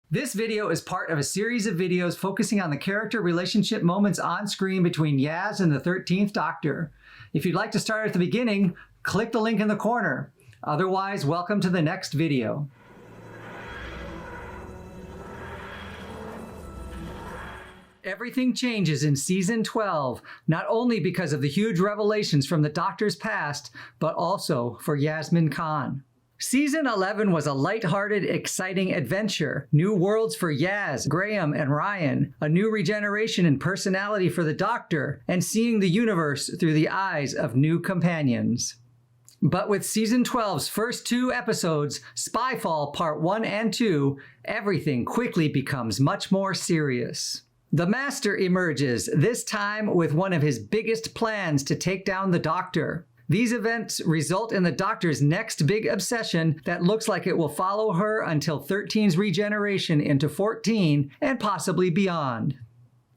This video is part of a series of videos focusing on the character relationship moments on screen between Yaz and the 13th Doctor. If you'd like to start at the beginning, click the link in the corner. Otherwise, welcome to the next video. Everything changes in Season 12, not only because of the huge revelations from the Doctor's past, but also for Yasmin Khan. Season 11 was a light-hearted, exciting adventure. New worlds for Yaz, Graham, and Ryan, a new regeneration in personality for the Doctor, and seeing the universe through the eyes of new companions. But with Season 12's first 2 episodes, Spyfall Part 1 and 2, everything quickly becomes much more serious. The Master emerges, this time with one of his biggest plans to take down the Doctor. These events result in the Doctor's next big obsession that looks like it will follow her until 13's regeneration into 14 and possibly beyond.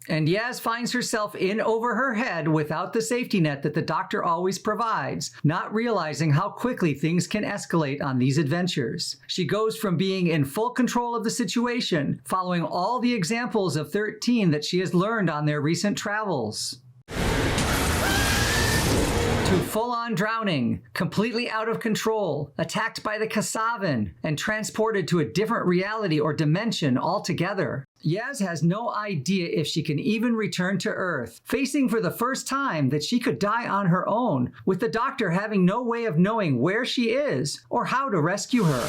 And Yaz finds herself in over her head without the safety net that the Doctor always provides, not realizing how quickly things can escalate on these adventures. She goes from being in full control of the situation, following all the examples of 13 that she has learned on their recent travels, to full-on drowning, completely out of control, attacked by the Kasavan, and transported to a different reality or dimension altogether. Yaz has no idea if she can even return to Earth, facing for the first time that she could die on her own, with the Doctor having no way of knowing where she is or how to rescue her.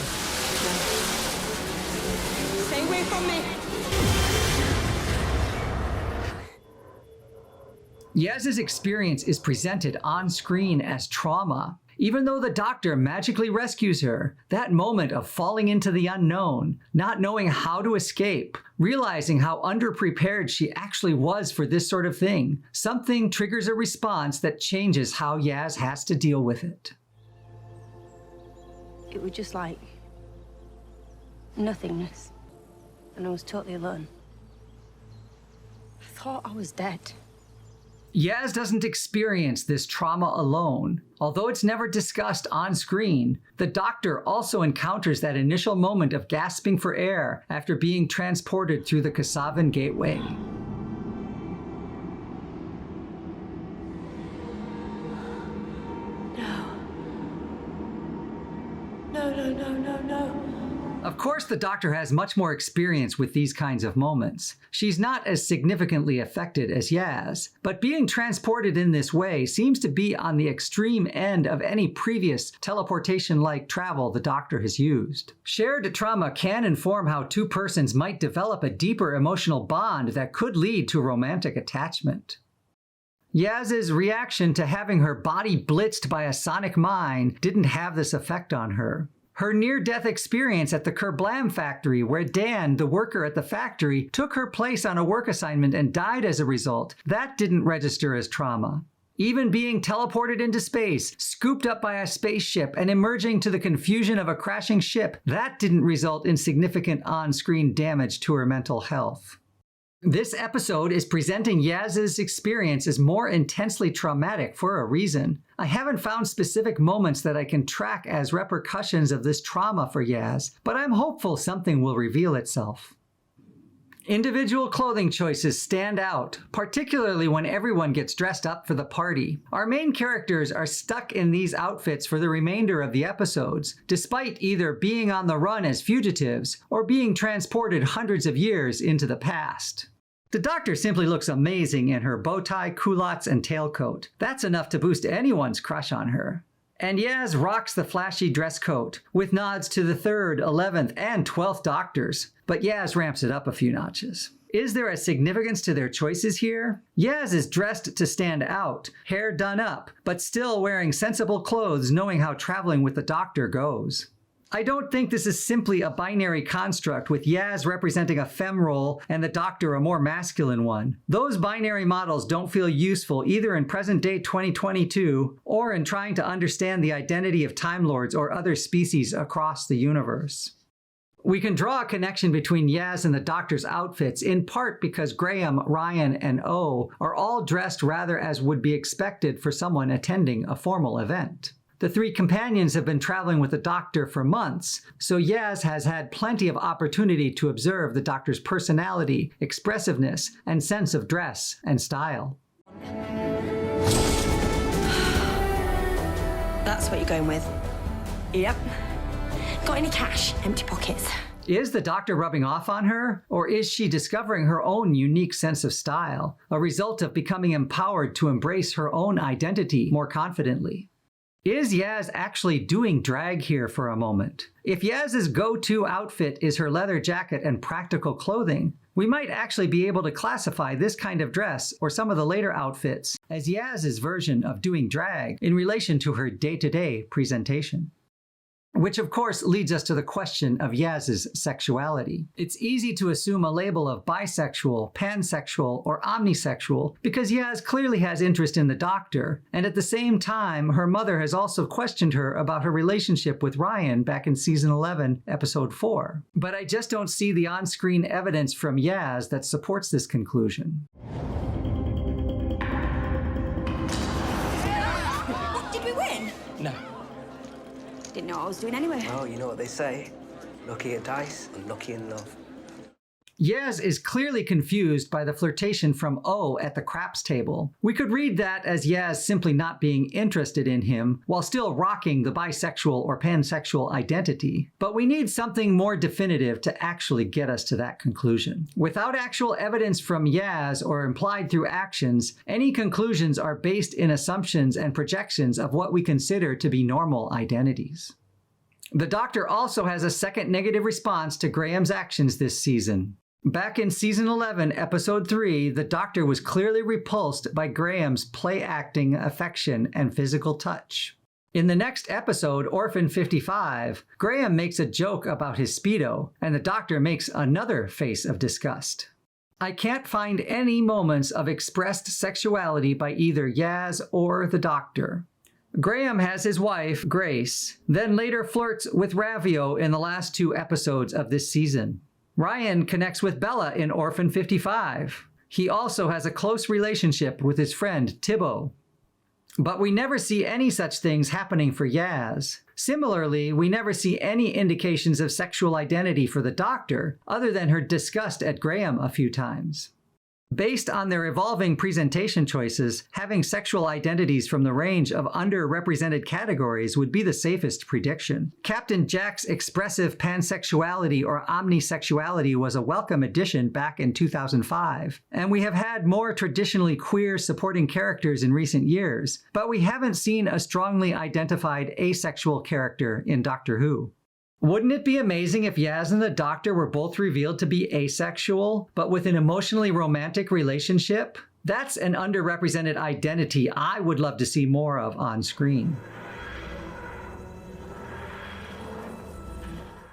Stay away from me! Yaz's experience is presented on screen as trauma. Even though the Doctor magically rescues her, that moment of falling into the unknown, not knowing how to escape, realizing how underprepared she actually was for this sort of thing, something triggers a response that changes how Yaz has to deal with it. It was just like nothingness, and I was totally alone. I thought I was dead. Yaz doesn't experience this trauma alone. Although it's never discussed on screen, the Doctor also encounters that initial moment of gasping for air after being transported through the Kasavan gateway. No. Of course, the Doctor has much more experience with these kinds of moments. She's not as significantly affected as Yaz, but being transported in this way seems to be on the extreme end of any previous teleportation-like travel the Doctor has used. Shared trauma can inform how two persons might develop a deeper emotional bond that could lead to romantic attachment. Yaz's reaction to having her body blitzed by a sonic mine didn't have this effect on her. Her near-death experience at the Kerblam factory, where Dan, the worker at the factory, took her place on a work assignment and died as a result, that didn't register as trauma. Even being teleported into space, scooped up by a spaceship, and emerging to the confusion of a crashing ship, that didn't result in significant on-screen damage to her mental health. This episode is presenting Yaz's experience as more intensely traumatic for a reason. I haven't found specific moments that I can track as repercussions of this trauma for Yaz, but I'm hopeful something will reveal itself. Individual clothing choices stand out, particularly when everyone gets dressed up for the party. Our main characters are stuck in these outfits for the remainder of the episodes, despite either being on the run as fugitives or being transported hundreds of years into the past. The Doctor simply looks amazing in her bow tie, culottes, and tailcoat. That's enough to boost anyone's crush on her. And Yaz rocks the flashy dress coat, with nods to the 3rd, 11th, and 12th Doctors, but Yaz ramps it up a few notches. Is there a significance to their choices here? Yaz is dressed to stand out, hair done up, but still wearing sensible clothes knowing how traveling with the Doctor goes. I don't think this is simply a binary construct with Yaz representing a femme role and the Doctor a more masculine one. Those binary models don't feel useful either in present-day 2022 or in trying to understand the identity of Time Lords or other species across the universe. We can draw a connection between Yaz and the Doctor's outfits in part because Graham, Ryan, and O are all dressed rather as would be expected for someone attending a formal event. The three companions have been traveling with the Doctor for months, so Yaz has had plenty of opportunity to observe the Doctor's personality, expressiveness, and sense of dress and style. That's what you're going with? Yep. Got any cash? Empty pockets. Is the Doctor rubbing off on her, or is she discovering her own unique sense of style, a result of becoming empowered to embrace her own identity more confidently? Is Yaz actually doing drag here for a moment? If Yaz's go-to outfit is her leather jacket and practical clothing, we might actually be able to classify this kind of dress or some of the later outfits as Yaz's version of doing drag in relation to her day-to-day presentation. Which of course leads us to the question of Yaz's sexuality. It's easy to assume a label of bisexual, pansexual, or omnisexual because Yaz clearly has interest in the Doctor, and at the same time, her mother has also questioned her about her relationship with Ryan back in season 11, episode 4. But I just don't see the on-screen evidence from Yaz that supports this conclusion. Did we win? No. Didn't know what I was doing anyway. Well, you know what they say. Lucky at dice, unlucky in love. Yaz is clearly confused by the flirtation from O at the craps table. We could read that as Yaz simply not being interested in him while still rocking the bisexual or pansexual identity. But we need something more definitive to actually get us to that conclusion. Without actual evidence from Yaz or implied through actions, any conclusions are based in assumptions and projections of what we consider to be normal identities. The Doctor also has a second negative response to Graham's actions this season. Back in season 11, episode 3, the Doctor was clearly repulsed by Graham's play-acting, affection, and physical touch. In the next episode, Orphan 55, Graham makes a joke about his Speedo, and the Doctor makes another face of disgust. I can't find any moments of expressed sexuality by either Yaz or the Doctor. Graham has his wife, Grace, then later flirts with Ravio in the last 2 episodes of this season. Ryan connects with Bella in Orphan 55. He also has a close relationship with his friend Thibaut. But we never see any such things happening for Yaz. Similarly, we never see any indications of sexual identity for the Doctor, other than her disgust at Graham a few times. Based on their evolving presentation choices, having sexual identities from the range of underrepresented categories would be the safest prediction. Captain Jack's expressive pansexuality or omnisexuality was a welcome addition back in 2005, and we have had more traditionally queer supporting characters in recent years, but we haven't seen a strongly identified asexual character in Doctor Who. Wouldn't it be amazing if Yaz and the Doctor were both revealed to be asexual, but with an emotionally romantic relationship? That's an underrepresented identity I would love to see more of on screen.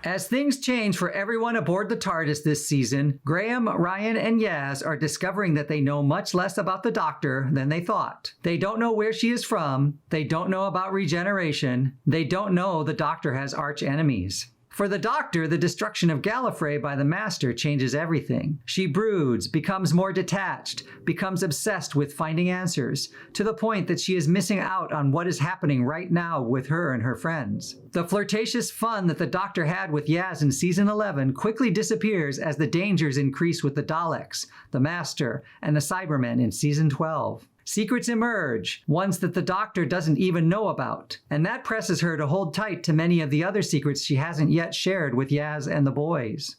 As things change for everyone aboard the TARDIS this season, Graham, Ryan, and Yaz are discovering that they know much less about the Doctor than they thought. They don't know where she is from, they don't know about regeneration, they don't know the Doctor has arch enemies. For the Doctor, the destruction of Gallifrey by the Master changes everything. She broods, becomes more detached, becomes obsessed with finding answers, to the point that she is missing out on what is happening right now with her and her friends. The flirtatious fun that the Doctor had with Yaz in season 11 quickly disappears as the dangers increase with the Daleks, the Master, and the Cybermen in season 12. Secrets emerge, ones that the Doctor doesn't even know about, and that presses her to hold tight to many of the other secrets she hasn't yet shared with Yaz and the boys.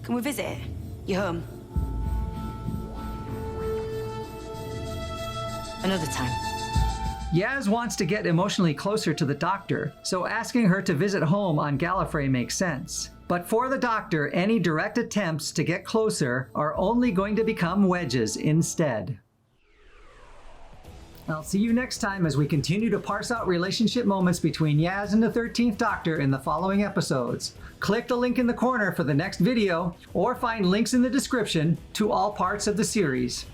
Can we visit? You home? Another time. Yaz wants to get emotionally closer to the Doctor, so asking her to visit home on Gallifrey makes sense. But for the Doctor, any direct attempts to get closer are only going to become wedges instead. I'll see you next time as we continue to parse out relationship moments between Yaz and the 13th Doctor in the following episodes. Click the link in the corner for the next video, or find links in the description to all parts of the series.